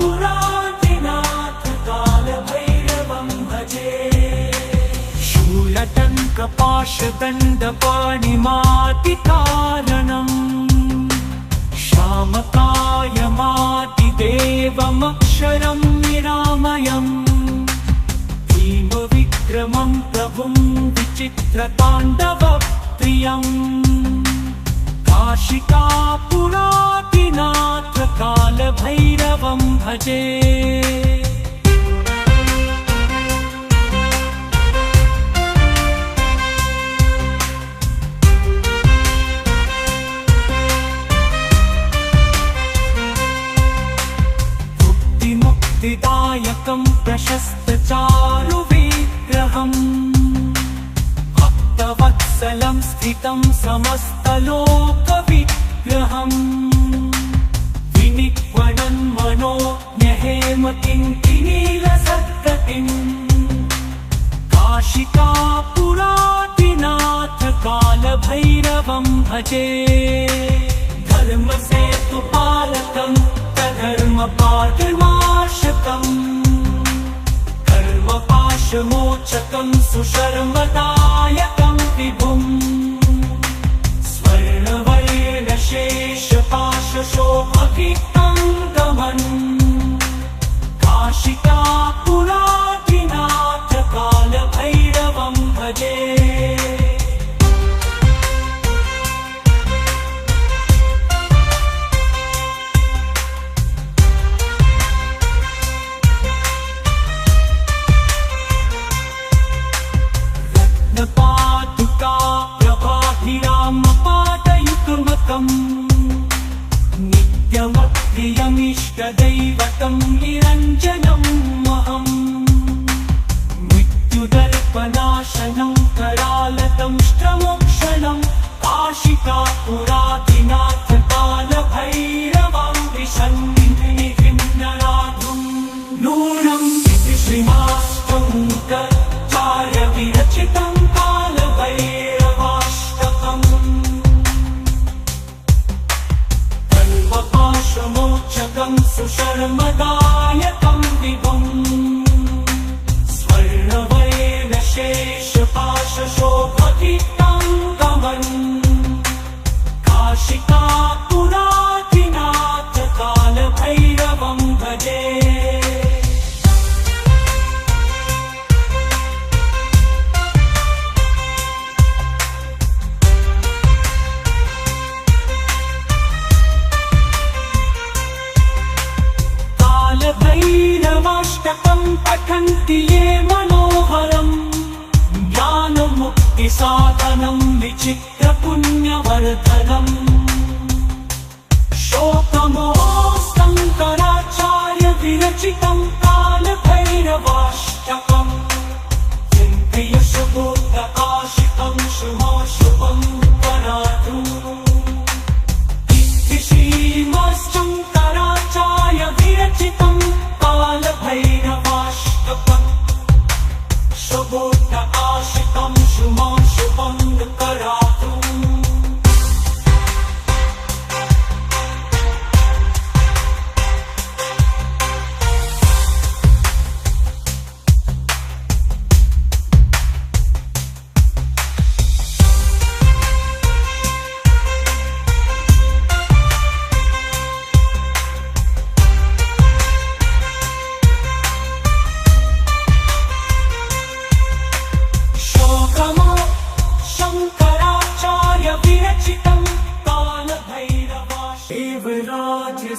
काशिकापुरादिनाथ कालभैरवं भजे। शूलटङ्कपाशदण्डपाणिमादिकारणम् श्यामकायमादिदेवमक्षरं निरामयम् भीमविक्रमं प्रभुं विचित्रताण्डवप्रियम् काशिकापुरादिनाथ कालभैरवं भजे। मुक्तिदायकं प्रशस्तचारुविग्रहम् भक्तवत्सलं स्थितं समस्तलोकविग्रहम् विनिक्वणन् मनोज्ञहेमकिङ्किनीलसद्गतिम् काशिकापुरादिनाथ कालभैरवं भजे। धर्मसेतुपालकम् धर्मपाशमाशकम् कर्मपाशमोचकं सुशर्मदायकं विभुम् स्वर्णवर्णशेषपाशशोभकितङ्गमन् काशिकापुरादिनाथ कालभैरवं भजे। पादुका प्रभाभिरामपादयुग्मकम् नित्यमप्रियमिष्टदैवतं निरञ्जनम् अहम् मृत्युदर्पनाशनं करालदंष्ट्रमोक्षणं काशिकापुरादिनाथ कालभैरवं विशन्निधिं नराधुम् नूनं श्रीमाष्टङ्कचार्य विरचितं सुशर्मदायकं विभुम् स्वर्णवर्णशेषपाशशोभकितङ्गमन् काशिकापुरादिनाथ कालभैरवं भजे। भैरवाष्टकं पठन्ति ये मनोहरम् ज्ञानमुक्तिसाधनं विचित्रपुण्यवर्धनम् शोकमोहशङ्कराचार्य विरचितं कालभैरवाष्टकम् चिन्तयशुभोदकाशिकं शुभं करातु श्रीमश्शङ्कराचार्य विरचितं कालभैरवाष्टकम् शुभोदकाशिकं शुभं करातु।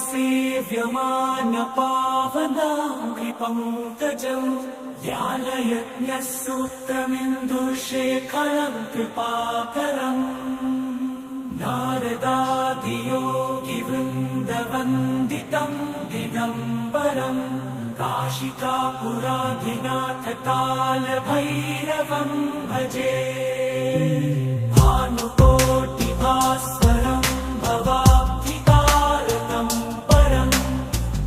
सेव्यमानपावनाङ्घ्रिपङ्कजम् ध्यानयज्ञसूत्रमिन्दुशेखरं कृपाकरम् नारदादियोगिवृन्दवन्दितं दिगम्बरम् काशिकापुरादिनाथ कालभैरवं भजे। भानुकोटिभास्वरं भवाब्धिकारकं परं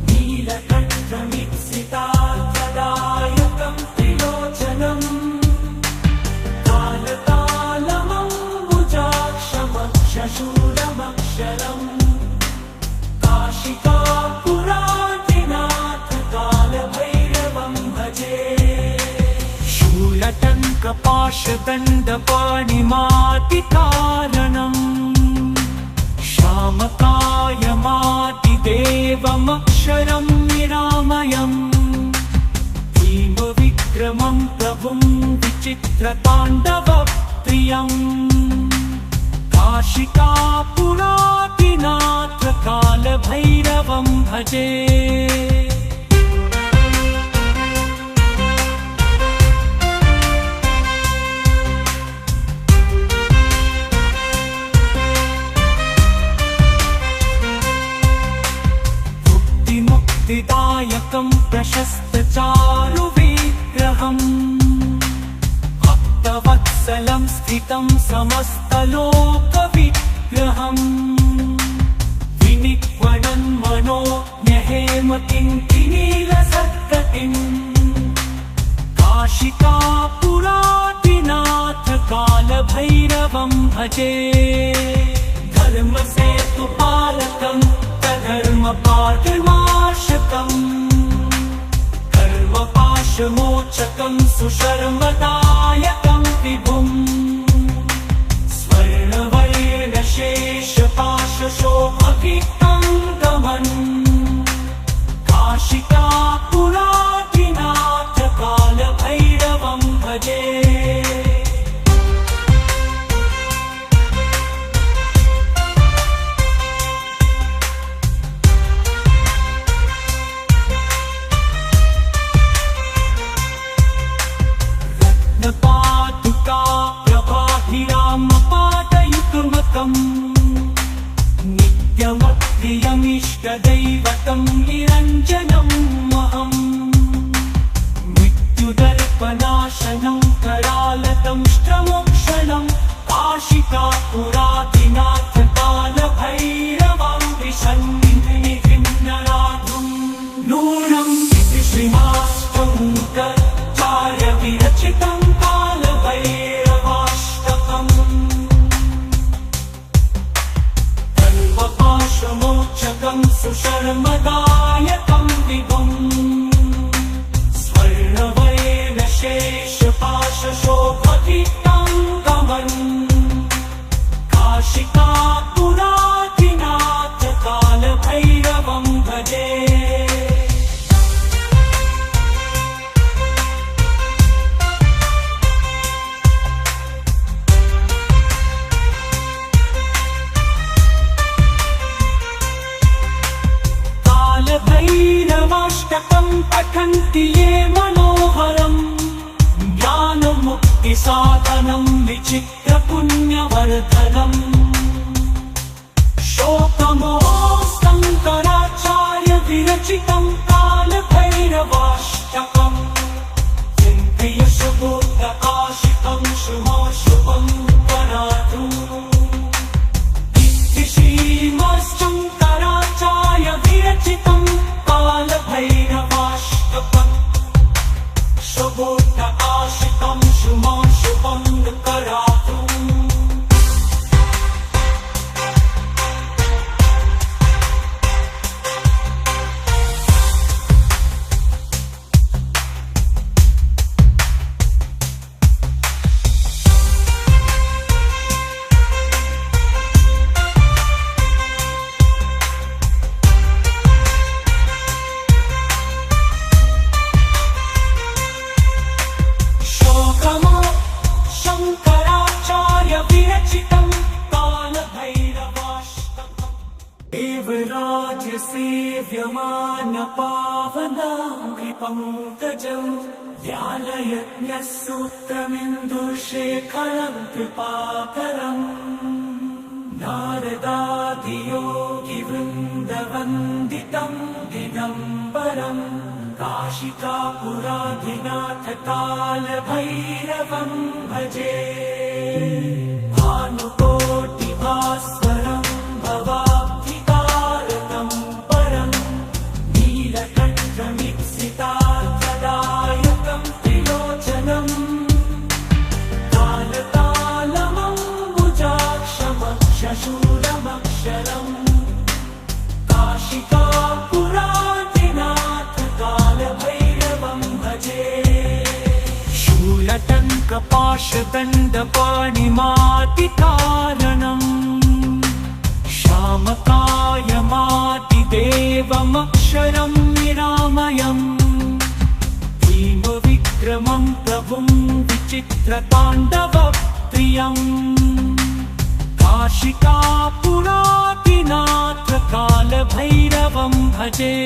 नीलकण्ठमीप्सितार्थदायकं त्रिलोचनम् कालकालमम्बुजाक्षमक्षशूलमक्षरम् काशिकापुरादिनाथ पाशदण्डपाणिमातिकारणम् श्यामकायमातिदेवमक्षरं निरामयम् भीमविक्रमं प्रभुं विचित्रताण्डवप्रियम् काशिकापुरादिनाथ कालभैरवं भजे। मुक्तिदायकं प्रशस्तचारुविग्रहम् भक्तवत्सलं स्थितं समस्तलोकविग्रहम् विनिक्वणन् मनोज्ञहेमकिङ्किनीलसद्गतिम् काशिकापुरादिनाथ कालभैरवं भजे। धर्मसेतुपालकम् धर्मपाशमाशकम् कर्मपाशमोचकं सुशर्मदायकं विभुम् स्वर्णवर्णशेषपाशशोभवितङ्गमन् काशिकापुरादिनाथ कालभैरवं भजे। पादुका प्रभाभिरामपादयुग्मकम् नित्यमप्रियमिष्टदैवतं निरञ्जनम् अहम् मृत्युदर्पनाशनं करालदंष्ट्रमोक्षणं काशिकापुरादिनाथ कालभैरवं विशन्निधिं नराधुम् नूनं श्रीमाष्टङ्कराचार्य विरचितं सुशर्मदायकं विभुम् स्वर्णवर्णशेषपाशशोभवितङ्गमन् काशिकापुरादिनाथ कालभैरवं भजे। भैरवाष्टकं पठन्ति ये मनोहरम् ज्ञानमुक्तिसाधनं विचित्रपुण्यवर्धनम् शोकमोहशङ्कराचार्य विरचितं कालभैरवाष्टकम् चिन्तयशुभोदकाशितं शुभं करातु श्रीमश्शङ्कराचार्य विरचितं कालभैरवाष्टकम् शुभोदकाशितं शुभं करातु। देवराज सेव्यमान पावनाङ्घ्रिपङ्कजं ध्यानयज्ञसूत्रमिन्दुशेखरं कृपाकरम् नारदादियोगिवृन्दवन्दितं दिगम्बरम् काशिकापुरादिनाथ कालभैरवं भजे। भानुकोटिभास्वरं भवाब्धितारकं परं नीलकण्ठमीप्सितार्थदायकं त्रिलोचनम् कालकालमम्बुजाक्षमक्षशूलमक्षरम् काशिकापुरादिनाथ कालभैरवं भजे। शूलटङ्क जलटङ्कपाशदण्डपाणिमातिकारणम् श्यामकायमातिदेवमक्षरं निरामयम् भीमविक्रमं प्रभुं विचित्रताण्डवप्रियम् काशिकापुरादिनाथकालभैरवं भजे।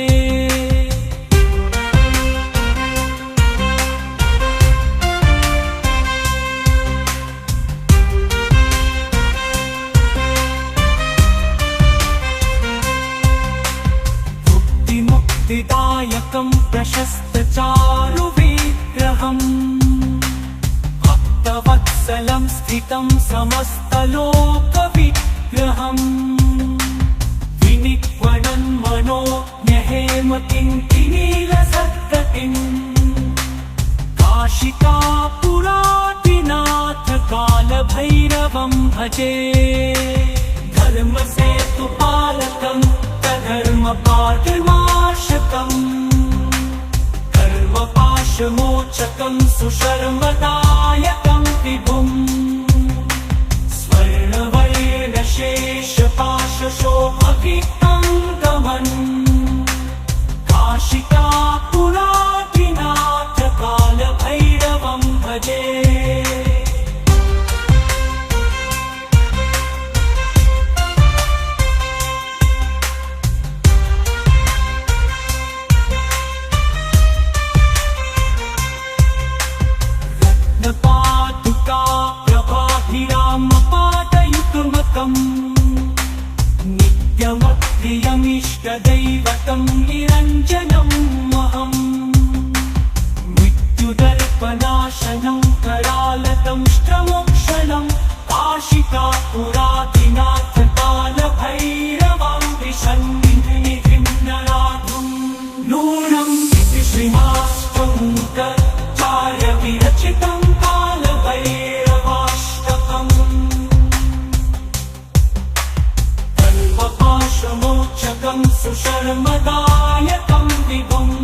मुक्तिदायकं प्रशस्तचारुविग्रहम् भक्तवत्सलं स्थितं समस्तलोकविग्रहम् विनिक्वणन् मनोज्ञहेमतिं किनीलसत्ततिम् काशिकापुरादिनाथकालभैरवं भजे। धर्मसेतुपालकं धर्मपाठमाशकम् कर्मपाशमोचकं सुशर्मदायकं विभुम् स्वर्णवर्णशेषपाशशोभवितङ्गमन् काशिकापुरादिनाथकालभैरवं भजे। पादुका प्रभाभिरामपादयुग्मकम् नित्यमप्रियमिष्टदैवतं निरञ्जनम् अहम् मृत्युदर्पनाशनं करालदंष्ट्रमोक्षणं काशिकापुरादिनाथकालभैरवं विशन्निधिं नराधुं नूनं श्रीमाष्टोङ्कराचार्य विरचितं सुशर्मदायकं विभुम्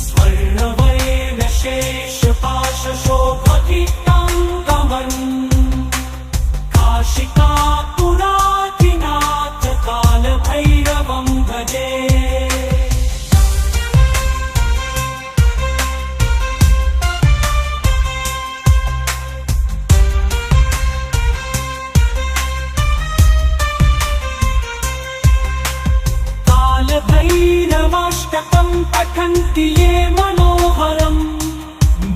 स्वर्णवर्णशेषपाशशोभवितङ्गमन् काशिकापुरादिनाथकालभैरवं भजे। भैरवाष्टकं पठन्ति ये मनोहरं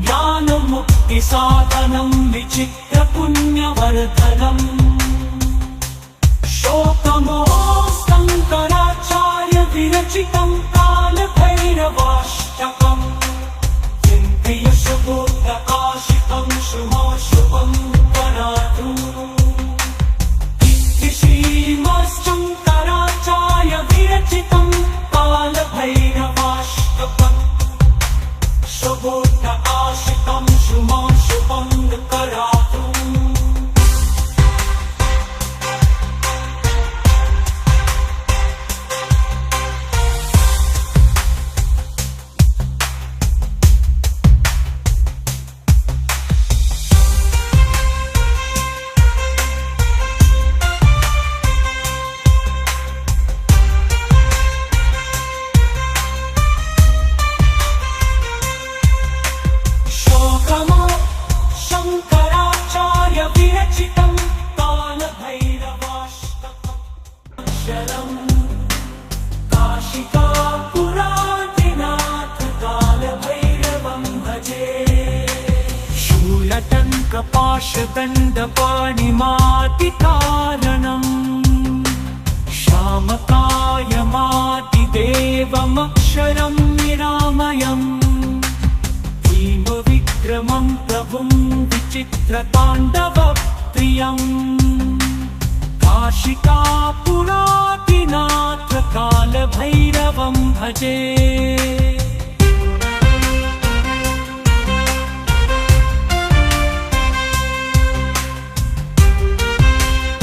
ज्ञानमुक्तिसाधनं विचित्रपुण्यवर्धनम् शोकमोहशङ्कराचार्य विरचितं कालभैरवाष्टकम् चिन्तयशुभोदकाशिकं शुभं वरातु श्रीमश्शङ्कराचार्य विरचितं कालभैरवाष्टकम् शुभोदकाशिकं शुभं करातु। शङ्कराचार्य विरचितं कालभैरवाष्टकम् काशिकापुरादिनाथकालभैरवं भजे। शूलटङ्कपाशदण्डपाणिमातिकारणम् श्यामकायमातिदेवमक्षरं निरामयम् भीमविक्रमं प्रभुं विचित्रताण्डवप्रियम् काशिकापुरादिनाथकालभैरवं भजे।